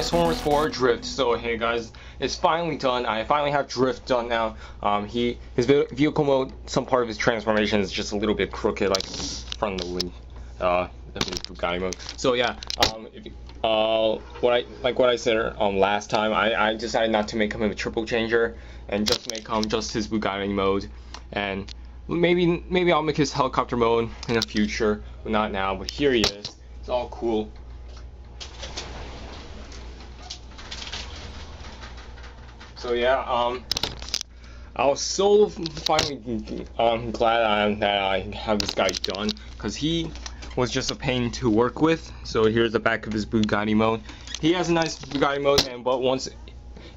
Transformers 4 Drift. So hey guys, it's finally done. I finally have Drift done now. His vehicle mode, some part of his transformation is just a little bit crooked, like from the wind, Bugatti mode. So yeah, what I said last time, I decided not to make him a triple changer and just make just his Bugatti mode, and maybe I'll make his helicopter mode in the future, but not now. But here he is. It's all cool. So yeah, I was so finally glad that I have this guy done, because he was just a pain to work with. So here's the back of his Bugatti mode. He has a nice Bugatti mode,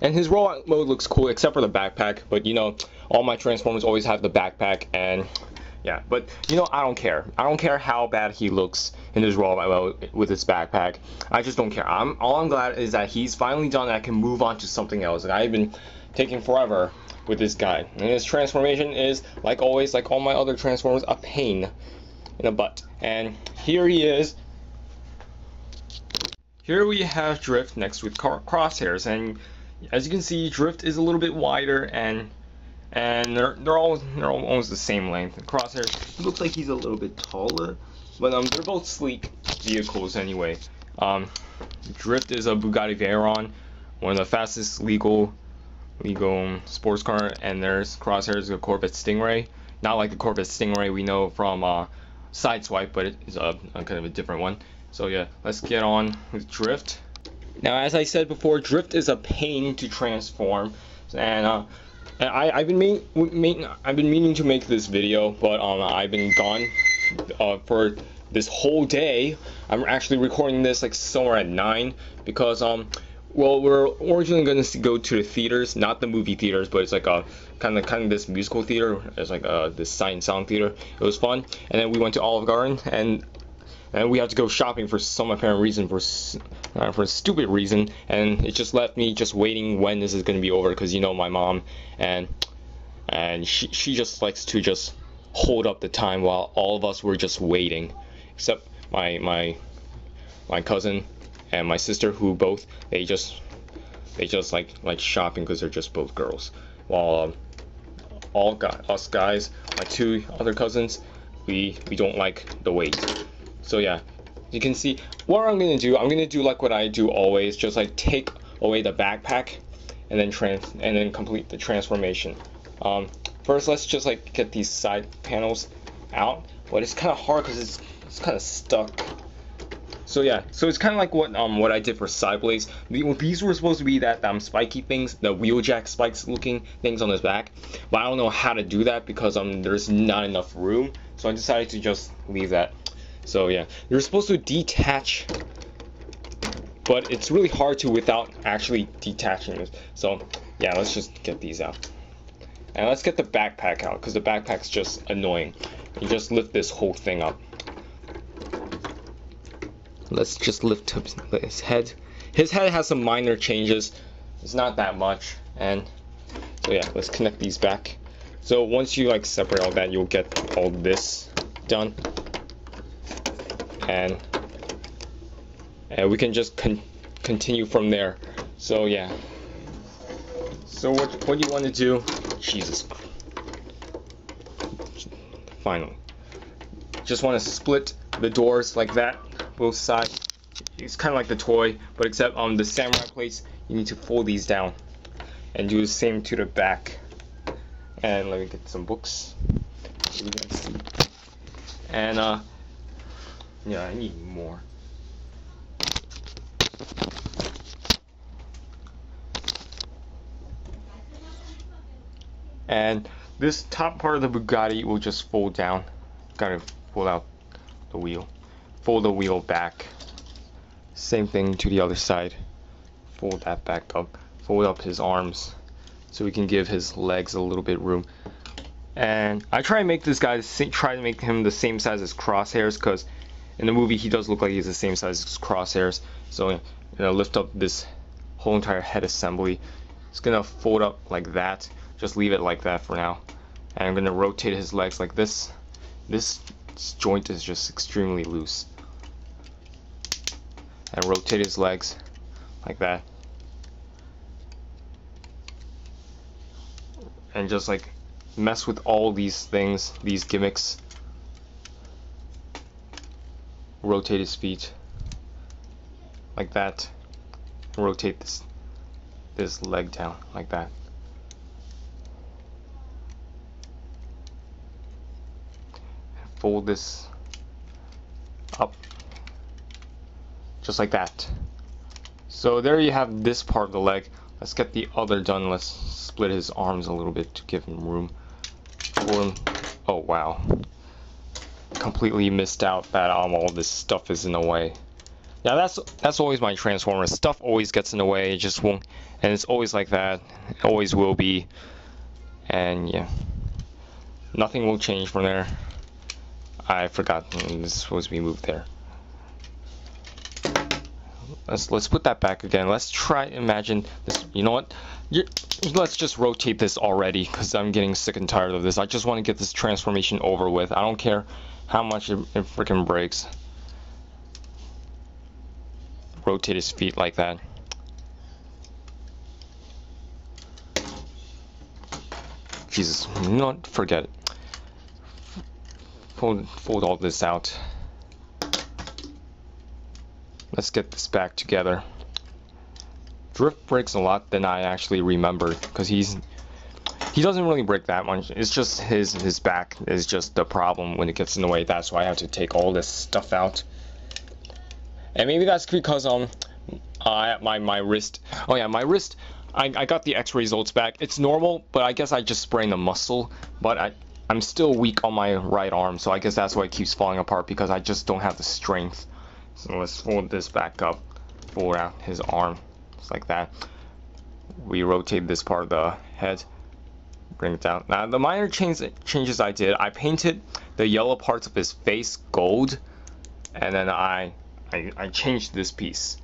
and his rollout mode looks cool except for the backpack. But you know, all my Transformers always have the backpack, and yeah. But you know, I don't care. I don't care how bad he looks in his rollout mode with his backpack. I just don't care. All I'm glad is that he's finally done. I can move on to something else. Like, I've been taking forever with this guy, and his transformation is, like always, like all my other Transformers, a pain in the butt. And here he is. Here we have Drift next with Crosshairs, and as you can see, Drift is a little bit wider, and they're almost the same length. Crosshairs, he looks like he's a little bit taller, but they're both sleek vehicles anyway. Drift is a Bugatti Veyron, one of the fastest legal sports car, and there's Crosshairs, a Corvette Stingray. Not like the Corvette Stingray we know from Sideswipe, but it's a kind of a different one. So yeah, let's get on with Drift. Now, as I said before, Drift is a pain to transform, and I've been meaning to make this video, but I've been gone for this whole day. I'm actually recording this like somewhere at 9 because well, we're originally going to go to the theaters, not the movie theaters, but it's like a kind of this musical theater. It's like this sight and sound theater. It was fun, and then we went to Olive Garden, and we had to go shopping for some apparent reason, for a stupid reason, and it just left me just waiting when this is going to be over, because you know my mom, and she just likes to just hold up the time while all of us were just waiting, except my cousin and my sister, who both they just like shopping because they're just both girls, while us guys, my two other cousins, we don't like the wait. So yeah, you can see what I'm gonna do like what I do always, just like take away the backpack and then complete the transformation. First, let's just like get these side panels out, but it's kind of hard because it's kind of stuck. So yeah, so it's kind of like what I did for side blades. These were supposed to be that spiky things, the wheeljack spikes looking things on his back, but I don't know how to do that because there's not enough room. So I decided to just leave that. So yeah, you're supposed to detach, but it's really hard to without actually detaching it. So yeah, let's just get these out. And let's get the backpack out, because the backpack's just annoying. You just lift this whole thing up. Let's just lift up his head. His head has some minor changes. It's not that much. And so yeah, let's connect these back. So once you like separate all that, you'll get all this done. And we can just continue from there. So yeah. So what you want to do? Jesus. Finally. Just want to split the doors like that, both sides. It's kind of like the toy, but except on the samurai plates, you need to fold these down and do the same to the back. And let me get some books. And yeah, I need more. And this top part of the Bugatti will just fold down. Gotta pull out the wheel. Fold the wheel back. Same thing to the other side. Fold that back up. Fold up his arms so we can give his legs a little bit room. And I try to make this guy try to make him the same size as Crosshairs, because in the movie he does look like he's the same size as Crosshairs. So you know, lift up this whole entire head assembly. It's gonna fold up like that. Just leave it like that for now. And I'm gonna rotate his legs like this. This joint is just extremely loose. And rotate his legs like that. And just like mess with all these things, these gimmicks. Rotate his feet like that. Rotate this leg down like that. Fold this up just like that. So there you have this part of the leg. Let's get the other done. Let's split his arms a little bit to give him room for him. Oh wow, completely missed out that all this stuff is in the way. Yeah, that's always my Transformers. Stuff always gets in the way. It just won't, and it's always like that. It always will be. And yeah, nothing will change from there. I forgot this is supposed to be moved there. Let's put that back again. Let's try imagine this. You know what? Let's just rotate this already because I'm getting sick and tired of this. I just want to get this transformation over with. I don't care how much it freaking breaks. Rotate his feet like that. Jesus, you know what? Forget it. Fold all this out. Let's get this back together. Drift breaks a lot than I actually remembered because he doesn't really break that much. It's just his back is just the problem when it gets in the way. That's why I have to take all this stuff out. And maybe that's because my wrist. Oh yeah, my wrist. I got the X-ray results back. It's normal, but I guess I just sprained a muscle. But I'm still weak on my right arm, so I guess that's why it keeps falling apart because I just don't have the strength. So let's fold this back up, fold out his arm, just like that. We rotate this part of the head, bring it down. Now the minor changes I did, I painted the yellow parts of his face gold, and then I changed this piece.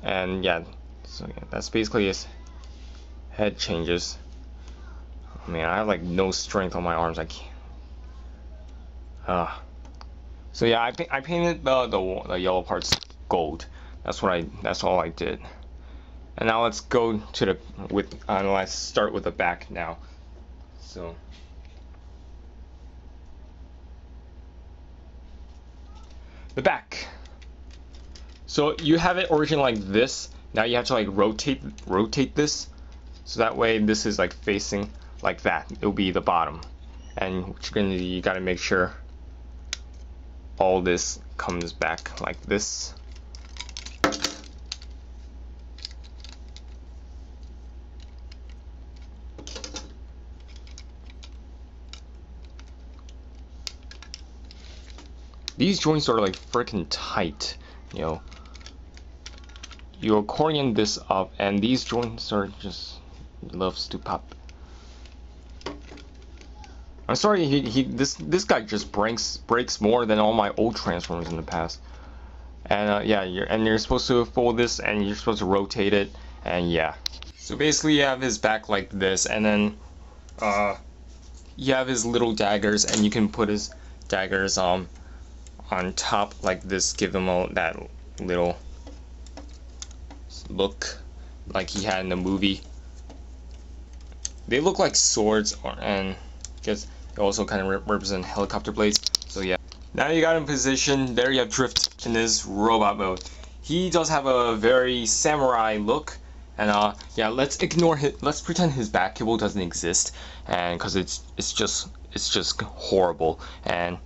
And yeah, so yeah, that's basically his head changes. Oh, man, I have like no strength on my arms. I can't. So yeah, I painted the yellow parts gold. That's all I did. And now let's go to let's start with the back now. So the back. So you have it originally like this. Now you have to like rotate this, so that way this is like facing like that. It'll be the bottom, and what you're gonna do, you gotta make sure all this comes back like this. These joints are like freaking tight, you know. You accordion this up, and these joints are just loves to pop. I'm sorry, this guy just breaks more than all my old Transformers in the past. And yeah, you're supposed to fold this, and you're supposed to rotate it, and yeah. So basically, you have his back like this, and then you have his little daggers, and you can put his daggers on top like this, give him that little look like he had in the movie. They look like swords, and because they also kind of represent helicopter blades. So yeah, now you got in position. There you have Drift in his robot mode. He does have a very samurai look, and yeah, let's pretend his back cable doesn't exist, and because it's just horrible. And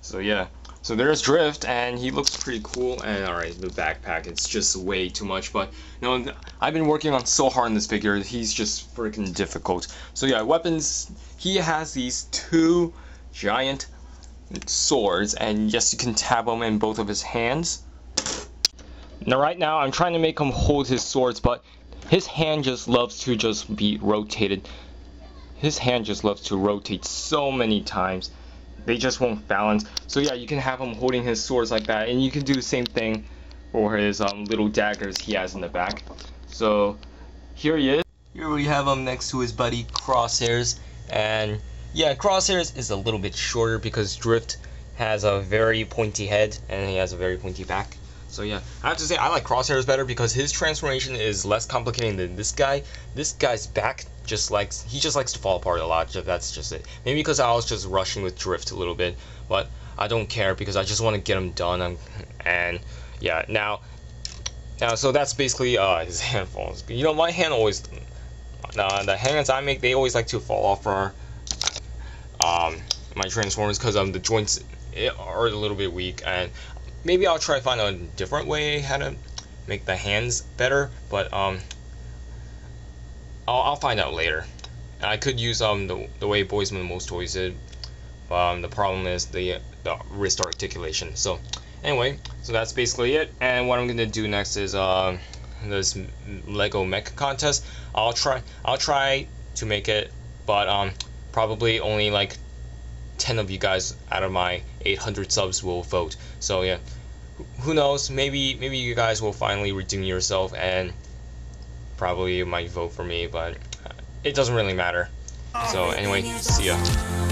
so yeah, so there's Drift, and he looks pretty cool. And alright, the backpack, it's just way too much, but you know, I've been working on so hard on this figure. He's just freaking difficult. So yeah, weapons, he has these two giant swords, and yes, you can tap them in both of his hands. Now right now I'm trying to make him hold his swords, but his hand just loves to just be rotated. His hand just loves to rotate so many times. They just won't balance. So yeah, you can have him holding his swords like that, and you can do the same thing for his little daggers he has in the back. So here he is. Here we have him next to his buddy Crosshairs, and yeah, Crosshairs is a little bit shorter because Drift has a very pointy head and he has a very pointy back. So yeah, I have to say I like Crosshairs better because his transformation is less complicated than this guy. This guy's back just likes to fall apart a lot. That's just it. Maybe because I was just rushing with Drift a little bit, but I don't care because I just want to get him done. And yeah, now so that's basically his hand falls. You know, my hand always the hands I make, they always like to fall off for my Transformers because the joints are a little bit weak, and maybe I'll try to find a different way how to make the hands better, but I'll find out later. I could use the way Boys with the Most Toys did. The problem is the wrist articulation. So anyway, so that's basically it. And what I'm gonna do next is this Lego mech contest. I'll try to make it, but probably only like 10 of you guys out of my 800 subs will vote. So yeah, who knows? Maybe you guys will finally redeem yourself and probably you might vote for me, but it doesn't really matter. So anyway, see ya.